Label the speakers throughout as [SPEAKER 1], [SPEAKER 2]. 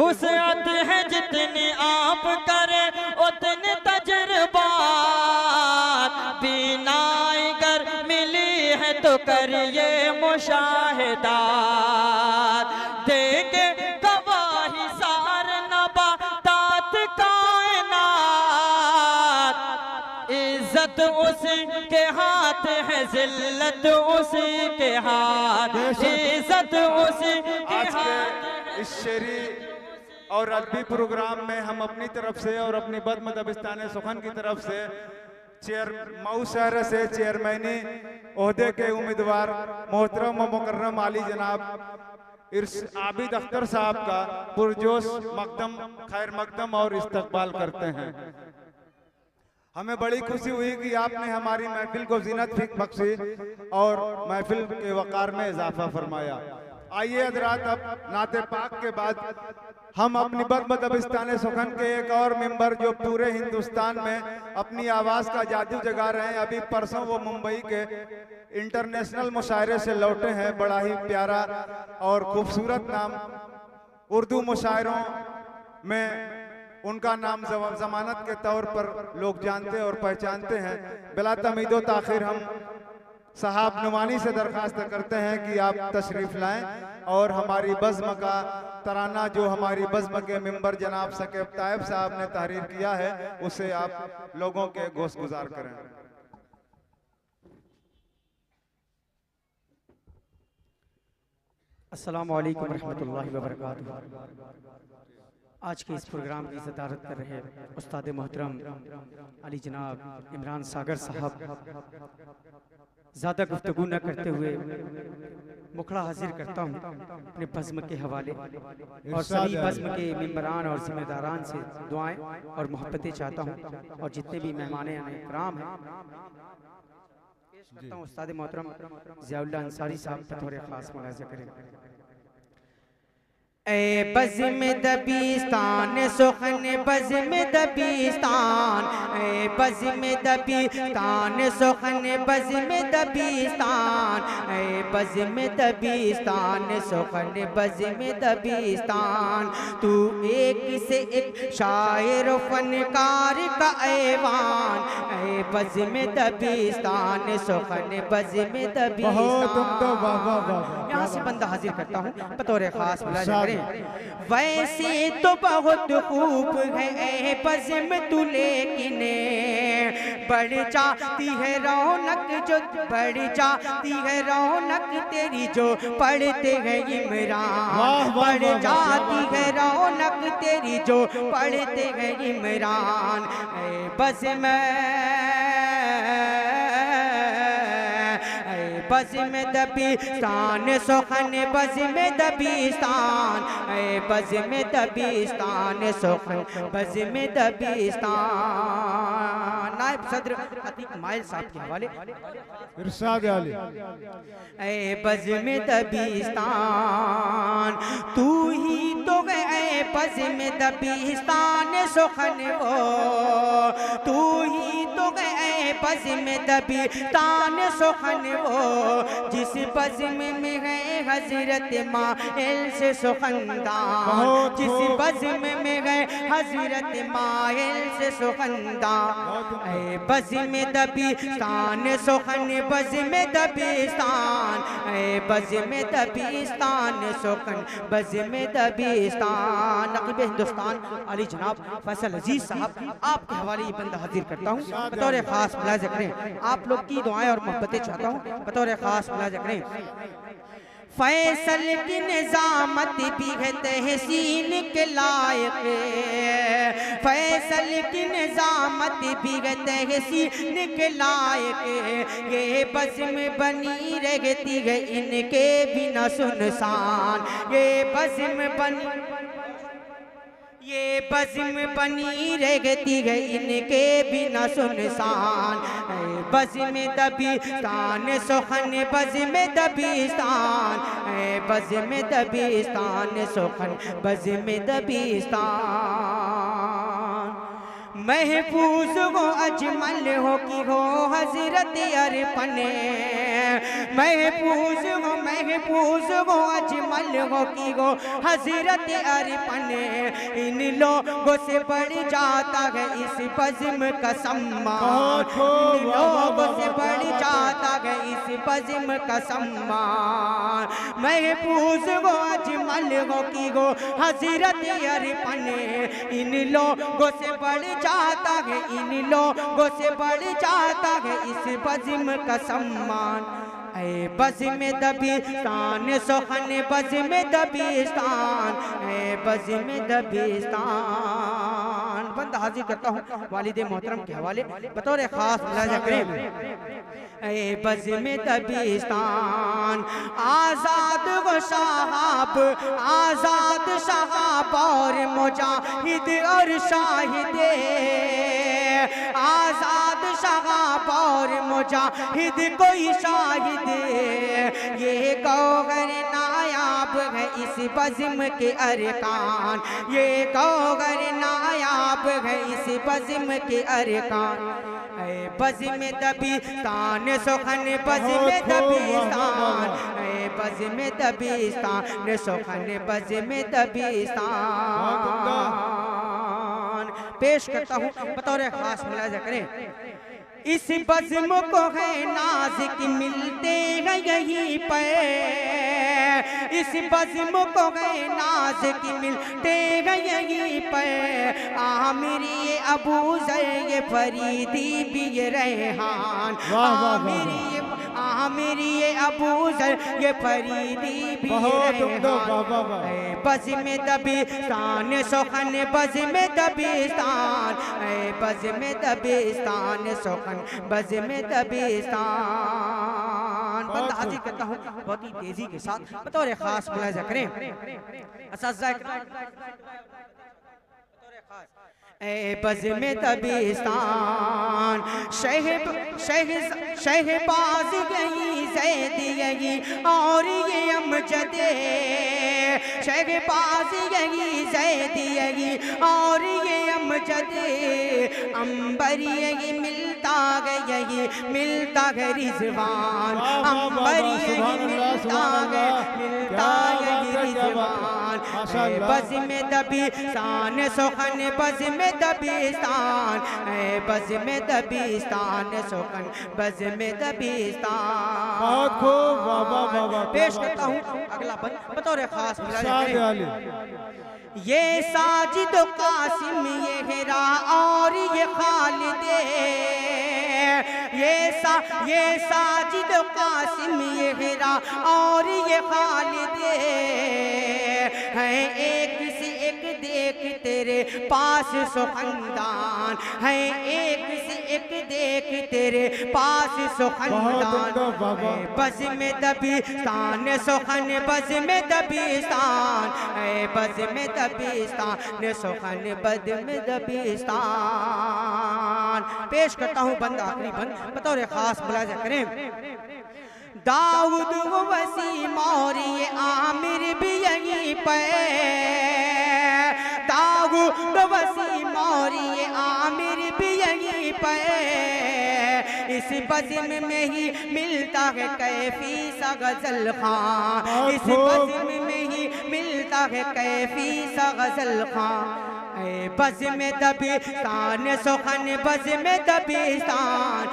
[SPEAKER 1] वुसअत है जितनी आप करे उतने तजुर्बात, बीनाई गर मिली है तो करिए मुशाहिदात, देंगे गवाही सार नबातात कायनात, इज्जत उसी के हाथ है, जिल्लत उसी के हाथ, इज्जत उसी के हाथ।
[SPEAKER 2] इस शेरी और अदबी प्रोग्राम में हम अपनी तरफ से और अपनी बद्म दबिस्तान सुखन की तरफ से मऊ शहर से चेयरमैनी ओहदे के उम्मीदवार मोहतरम व मुकर्रम आली जनाब आबिद अख्तर साहब का पुरजोश मकदम खैर मकदम और इस्तकबाल करते हैं। हमें बड़ी खुशी हुई कि आपने हमारी महफिल को जीनत बख्शी और महफिल के वकार में इजाफा फरमाया। आइए हज़रात, अब नाते पाक के बाद हम अपनी बद्म दबिस्तान सुखन के एक और मेंबर जो पूरे हिंदुस्तान में अपनी आवाज़ का जादू जगा रहे हैं, अभी परसों वो मुंबई के इंटरनेशनल मुशायरे से लौटे हैं। बड़ा ही प्यारा और खूबसूरत नाम, उर्दू मुशायरों में उनका नाम जमानत के तौर पर लोग जानते और पहचानते हैं। बिला तमीदो ताखिर हम साहब नुमानी से दरखास्त करते हैं कि आप तशरीफ लाएं और हमारी बज़्म का तराना जो हमारी बज़्म के मेंबर जनाब सकीब तायब साहब ने तहरीर किया है उसे आप लोगों के गोश गुजार करें।
[SPEAKER 3] अस्सलामु अलैकुम रहमतुल्लाहि व बरकातुहू। आज के इस प्रोग्राम की सदारत कर रहे उस्ताद मोहतरम अली जनाब इमरान सागर साहब, ज़्यादा गुफ्तगू न करते हुए मुखड़ा हाजिर करता हूँ अपने बज़्म के हवाले और सभी बज़्म के मेंबरान और जिम्मेदारान से दुआएं और मोहब्बतें चाहता हूँ और जितने भी मेहमान इकराम हैं पेश करता हूँ उस्ताद मोहतरम ज़ियाउल्लाह अंसारी साहब बतौर ख़ास मुलाज़ा करें। ए बज़्म दबिस्तान सुखन बज़्म दबिस्तान, ए बज़्म दबिस्तान सुखन बज़्म दबिस्तान, ए बज़्म दबिस्तान सुखन बज़्म दबिस्तान, तू एक से एक शायर फनकार का ऐवान, ए बज़्म दबिस्तान सुखन बज़्म दबिस्तान। यहाँ से बंदा हाजिर करता हूँ बतौर ख़ास मुलाज़ा करें। वैसे तो बहुत खूब है ए बज़्म तू, लेकिन बढ़ जाती है रौनक जो, बढ़ जाती है रौनक तेरी जो पढ़ते हैं इमरान, बढ़ जाती है रौनक तेरी जो पढ़ते हैं इमरान। ए बज़्म बज़्म दबिस्तान सुखन बज़्म दबिस्तान, ए बज़्म दबिस्तान सुखन बज़्म दबिस्तान। नायब सदर अतीक माइल साहब के हवाले इरशाद आली। ए बज़्म दबिस्तान तू ही तो गए बज़्म दबिस्तान सुखन वो, तू ही तो गए बज़्म दबिस्तान सुखन वो, जिस बज़्म में है हज़रत माइल से सुखनदान, जिस बज़्म में है हज़रत माइल से सुखनदान। ए बज़्म दबिस्तान सुखन बज़्म दबिस्तान, ए बज़्म दबिस्तान सुखन बज़्म दबिस्तान। नक़ीब हिंदुस्तान अली जनाब फैसल अजीज साहब आपके हवाले ये बंदा हाजिर करता हूँ बतौर ख़ास मुलाज़ा करें। आप लोग की दुआएं और मोहब्बतें चाहता हूँ बतौर ख़ास मुलाज़ा करें। फैसल की निज़ामत भी है तहसीन के लायक, फैसल की निज़ामत भी है तहसीन के लायक, ये बज़्म बनी रहती है इनके बिना सुनसान, ये बज़्म बनी, ये बज़्म बनी रहती है इनके बिना सुनसान। बज़्म दबिस्तान सुखन बज़्म दबिस्तान, बज़्म दबिस्तान सुखन बज़्म दबिस्तान। महफूज हो अजमल हो कि हो हजरत अरपन, महफूज हो अजमल हो कि हो हजरत अरपन। इन लोगों से बढ़ जाता है इस बज़्म का सम्मान, इन लोगों से बढ़ जाता है इस बज़्म का सम्मान। महफूज हो अजमल हो कि हो हजरत अरपन, इन लोगों से बढ़ जाता है, इन लोगों से बढ़ जाता है इस बज़्म का सम्मान। ऐ बज़्म दबिस्तान सुखन बज़्म दबिस्तान, ऐ बज़्म दबिस्तान। बंद हाजिर करता हूँ वालिद मोहतरम के हवाले बतौर खास मुलाज़ा करें। ऐ बज़्म दबिस्तान आज़ाद व शहाब, आज़ाद शहाब और मुजाहिद और शाहिदे, आज़ाद शहाब और मुजाहिद कोई शाहिद। ये गौहर नायाब है इस बज़्म के अरकान, ये गौहर नायाब है इस बज़्म के अरकान। ऐ बज़्म दबिस्तान सुखन बज़्म दबिस्तान, ऐ बज़्म दबिस्तान सुखन बज़्म दबिस्तान। पेश करता हूँ बतौर खास मुलाज़ा करें। इस बज़्म को है नाज़िक मिलते हैं यहीं पर, इस बज़्म को है नाज़िक मिलते हैं यहीं पर। आमिरी अबू ज़र ये फरीदी भी ये रेहान, आमिरी अबू ज़र ये फरीदी भी रेहान। बज़्म दबिस्तान सुखन बज़्म दबिस्तान, ऐ बज़्म दबिस्तान सुखन बज़्म दबिस्तान। बंद हाजिर करता हूँ बहुत ही तेजी के साथ बतौर खास मुलाज़ा करें। ऐ बज़्म दबिस्तान शहबाज गई ज़ैद यही और ये अमजदे, शहबाज यही ज़ैद यही और ये अमजदे। अंबर यही मिलता है यही मिलता है रिज़वान, अंबर यही मिलता है रिज़वान। बज़्म दबिस्तान सुखन बज़्म दबिस्तान, ऐ बज़्म दबिस्तान सुखन बज़्म दबिस्तान।
[SPEAKER 2] बहुत खूब, वाह वाह वाह वाह।
[SPEAKER 3] पेश करता हूँ अगला बंद बतौर खास मुलाज़ा करें। ये साजिद कासिम ये हेरा और ये खालिदे, ये साजिद कासिम ये हेरा और ये खालिदे हैं। एक से एक देख तेरे पास सुखनदान है, एक से एक देख तेरे पास सुखनदान। बज़्म दबिस्तान सुखन बज़्म दबिस्तान, ऐ बज़्म दबिस्तान सुखन बज़्म दबिस्तान। पेश करता हूँ बंद आखिरी बंद बतौर खास मुलाज़ा करें। दाऊद व वसीम और ये आमिर भी यहीं पर, दाऊद वसीम और ये आमिर भी यहीं पर। इस बज़्म में ही मिलता है कैफी सा गज़ल खां, इस बज़्म में ही मिलता है कैफी सा गज़ल खां। ऐ बज़्म दबिस्तान सुखन बज़्म दबिस्तान,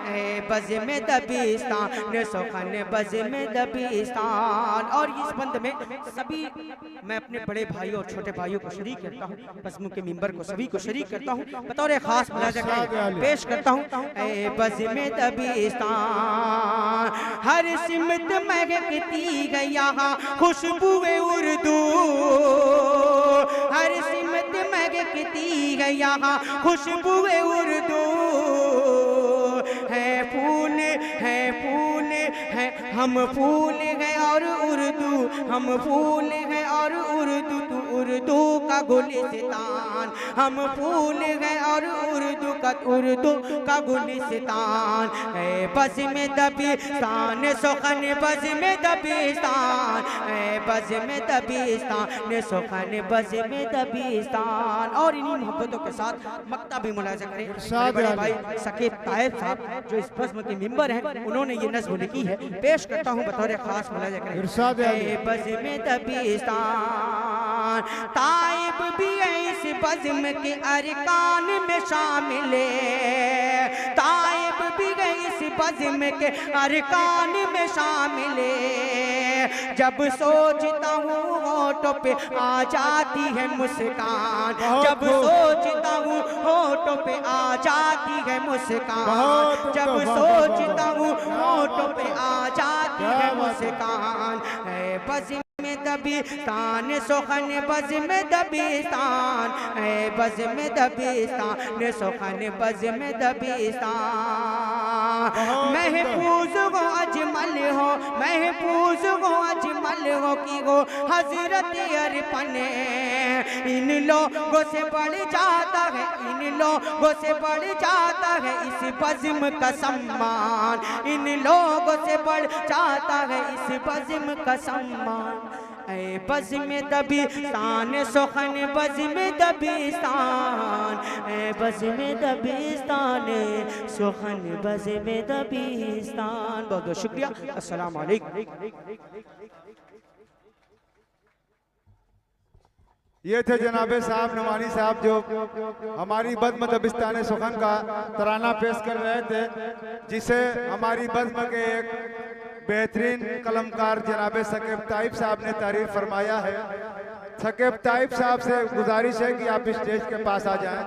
[SPEAKER 3] ऐ बज़्म दबिस्तान सुखन बज़्म दबिस्तान। और इस बंद में सभी मैं अपने बड़े भाइयों और छोटे भाइयों को शरीक करता हूँ, बज़्म के मिंबर को सभी को शरीक करता हूँ बतौर खास मुलाज़ा पेश करता हूँ। ऐ बज़्म दबिस्तान हर सिमत महकती है यहाँ खुशबुए उर्दू, हर सिमत महकती है यहाँ खुशबुए उर्दू। है फूल है हम फूल हैं और उर्दू, हम फूल हैं और उर्दू। तू उर्दू का का गुलिस्तान, हम फूल हैं और उर्दू का गुलिस्तान है। बज़ में दबिस्तान सुखन, बज़ में दबिस्तान है, बज़ में दबिस्तान सुखन, बज़ में दबिस्तान। और इन्हीं मोहब्बतों के साथ मक्ता भी मुलाज़ा करें। बड़े भाई सकीब ताइब साहब जो इस बज़्म के मिंबर हैं, उन्होंने ये नज़्म लिखी है, पेश करता हूँ बतौर खास मुलाज़ा करें। बज़ में दबिस्तान ताइब भी इस बज़्म के अरकान में शामिल है, ताइब भी इस बज़्म के अरकान में शामिल है। जब सोचता हूँ होठों पे आ जाती है मुस्कान, जब सोचता हूँ होठों पे आ जाती है मुस्कान, जब सोचता हूँ होठों पे आ जाती है मुस्कान है। बज़ में दबिस्तान सुखन, बज़ में दबिस्तान है, बज़ में दबिस्तान सुखन, बज़ में दबिस्तान। महफूज हो अजमल हो, महफूज हो अजमल हो कि हो हज़रत अरपन, इन लोगों से बढ़ जाता है, इन लोगों से बढ़ जाता है इस बज़्म का सम्मान, इन लोगों से बढ़ जाता है इस बज़्म का सम्मान। ऐ बज़ में दबिस्तान सुखन, बज़ में दबिस्तान, ऐ बज़ में दबिस्तान सुखन, बज़ में दबिस्तान। बहुत बहुत शुक्रिया। अस्सलाम वालेकुम।
[SPEAKER 2] ये थे जनाबे साहब नवानी साहब जो हमारी बज़्म दबिस्तान सुखन का तराना पेश कर रहे थे, जिसे हमारी बज़्म के एक बेहतरीन कलमकार जनाबे सकीब ताइब साहब ने तारीफ फरमाया है। सकीब ताइब साहब से गुजारिश है कि आप स्टेज के पास आ जाएं।